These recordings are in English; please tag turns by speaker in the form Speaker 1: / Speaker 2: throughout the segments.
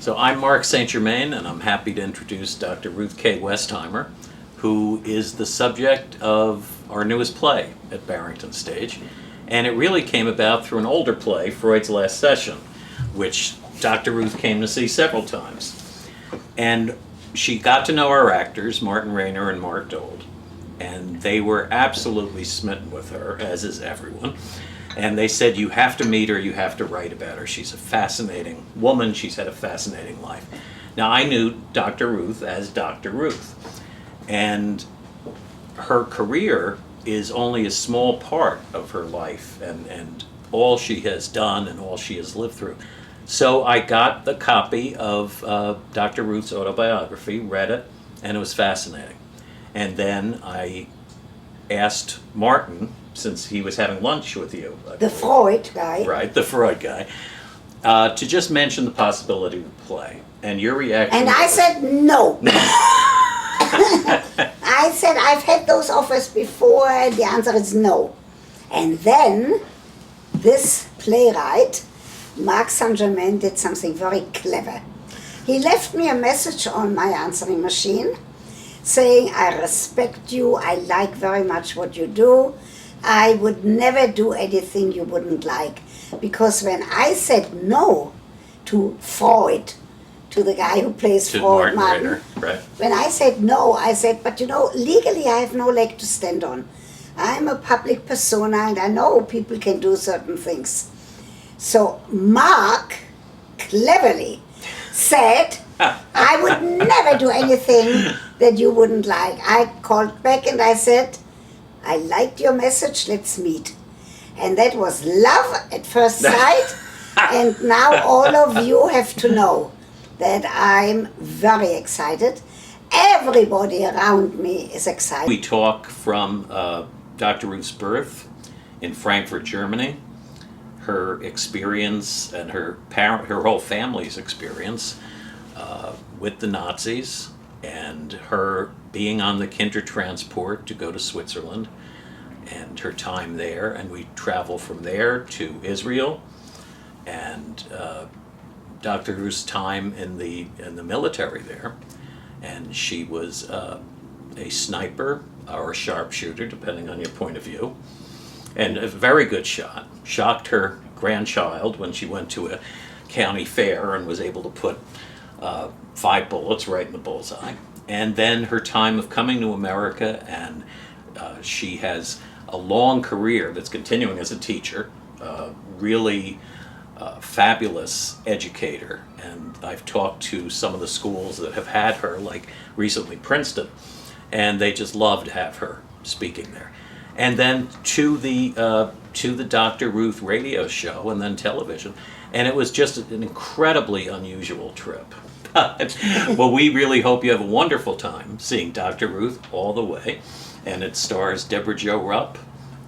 Speaker 1: So I'm Mark St. Germain, and I'm happy to introduce Dr. Ruth K. Westheimer, who is the subject of our newest play at Barrington Stage. And it really came about through an older play, Freud's Last Session, which Dr. Ruth came to see several times. And she got to know our actors, Martin Rayner and Mark Dold, and they were absolutely smitten with her, as is everyone. And they said, you have to meet her, you have to write about her. She's a fascinating woman, she's had a fascinating life. Now, I knew Dr. Ruth as Dr. Ruth, and her career is only a small part of her life and all she has done and all she has lived through. So I got the copy of Dr. Ruth's autobiography, read it, and it was fascinating. And then I asked Martin, since he was having lunch with you.
Speaker 2: The Freud guy.
Speaker 1: Right, the Freud guy. To just mention the possibility of the play. And your reaction
Speaker 2: And I said no. I said, I've had those offers before, and the answer is no. And then this playwright, Mark St. Germain, did something very clever. He left me a message on my answering machine saying, I respect you, I like very much what you do. I would never do anything you wouldn't like. Because when I said no to Freud, to the guy who plays
Speaker 1: to
Speaker 2: Freud,
Speaker 1: Martin, right.
Speaker 2: When I said no, I said, but you know, legally I have no leg to stand on. I'm a public persona and I know people can do certain things. So Mark cleverly said, I would never do anything that you wouldn't like. I called back and I said, I liked your message, let's meet. And that was love at first sight. And now all of you have to know that I'm very excited. Everybody around me is excited.
Speaker 1: We talk from Dr. Ruth's birth in Frankfurt, Germany, her experience and her whole family's experience with the Nazis, and her being on the Kindertransport to go to Switzerland, and her time there, and we travel from there to Israel, and Dr. Ruth's time in the military there, and she was a sniper or a sharpshooter, depending on your point of view, and a very good shot. Shocked her grandchild when she went to a county fair and was able to put 5 bullets right in the bullseye. And then her time of coming to America, and she has a long career that's continuing as a teacher, really fabulous educator. And I've talked to some of the schools that have had her, like recently Princeton, and they just love to have her speaking there. And then to the Dr. Ruth radio show and then television. And it was just an incredibly unusual trip. Well, we really hope you have a wonderful time seeing Dr. Ruth All The Way. And it stars Deborah Jo Rupp,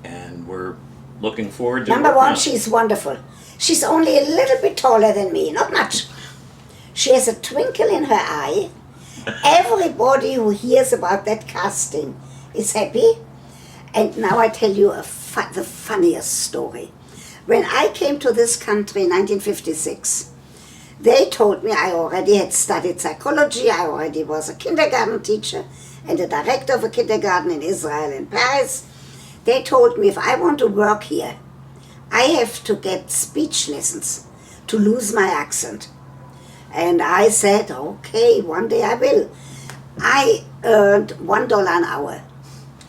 Speaker 1: and we're looking forward to
Speaker 2: Number one, she's wonderful. She's only a little bit taller than me, not much. She has a twinkle in her eye. Everybody who hears about that casting is happy. And now I tell you the funniest story. When I came to this country in 1956, they told me I already had studied psychology, I already was a kindergarten teacher and a director of a kindergarten in Israel and Paris. They told me if I want to work here, I have to get speech lessons to lose my accent. And I said, okay, one day I will. I earned $1 an hour.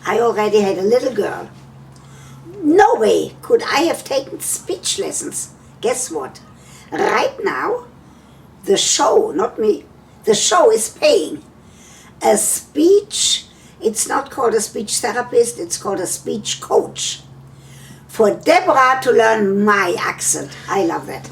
Speaker 2: I already had a little girl. No way could I have taken speech lessons. Guess what? Right now, the show, not me, the show is paying a speech. It's not called a speech therapist, it's called a speech coach. For Deborah to learn my accent. I love that.